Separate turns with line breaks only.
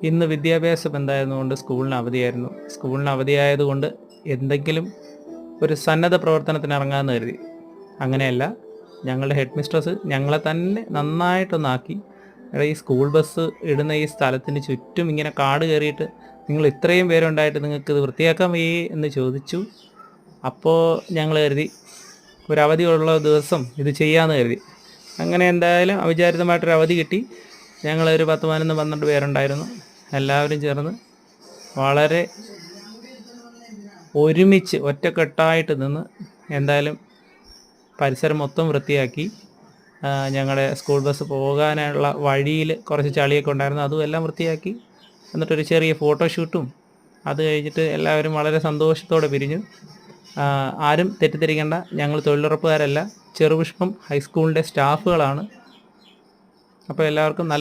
ഇന്ന് വിദ്യാഭ്യാസ ബന്ധമായതുകൊണ്ട് സ്കൂളിന് അവധിയായിരുന്നു. സ്കൂളിന് അവധിയായതുകൊണ്ട് എന്തെങ്കിലും ഒരു സന്നദ്ധ പ്രവർത്തനത്തിന് ഇറങ്ങാമെന്ന് കരുതി. അങ്ങനെയല്ല, ഞങ്ങളുടെ ഹെഡ് മിസ്ട്രസ് ഞങ്ങളെ തന്നെ നന്നായിട്ടൊന്നാക്കി. എടാ, ഈ സ്കൂൾ ബസ് ഇടുന്ന ഈ സ്ഥലത്തിന് ചുറ്റും ഇങ്ങനെ കാട് കയറിയിട്ട് നിങ്ങൾ ഇത്രയും പേരുണ്ടായിട്ട് നിങ്ങൾക്ക് ഇത് വൃത്തിയാക്കാൻ വയ്യേ എന്ന് ചോദിച്ചു. അപ്പോൾ ഞങ്ങൾ കരുതി ഒരു അവധിയുള്ള ദിവസം ഇത് ചെയ്യാമെന്ന് കരുതി. അങ്ങനെ എന്തായാലും അവിചാരിതമായിട്ടൊരു അവധി കിട്ടി. ഞങ്ങളൊരു 10, 11, 12 പേരുണ്ടായിരുന്നു. എല്ലാവരും ചേർന്ന് വളരെ ഒരുമിച്ച് ഒറ്റക്കെട്ടായിട്ട് നിന്ന് എന്തായാലും പരിസരം മൊത്തം വൃത്തിയാക്കി. ഞങ്ങളുടെ സ്കൂൾ ബസ് പോകാനുള്ള വഴിയിൽ കുറച്ച് ചളിയൊക്കെ ഉണ്ടായിരുന്നു, അതും എല്ലാം വൃത്തിയാക്കി. എന്നിട്ടൊരു ചെറിയ ഫോട്ടോഷൂട്ടും അത് കഴിഞ്ഞിട്ട് എല്ലാവരും വളരെ സന്തോഷത്തോടെ പിരിഞ്ഞു. ആരും തെറ്റിദ്ധരിക്കേണ്ട, ഞങ്ങൾ തൊഴിലുറപ്പുകാരല്ല, ചെറുപുഷ്പം ഹൈസ്കൂളിൻ്റെ സ്റ്റാഫുകളാണ്. അപ്പോൾ എല്ലാവർക്കും നല്ല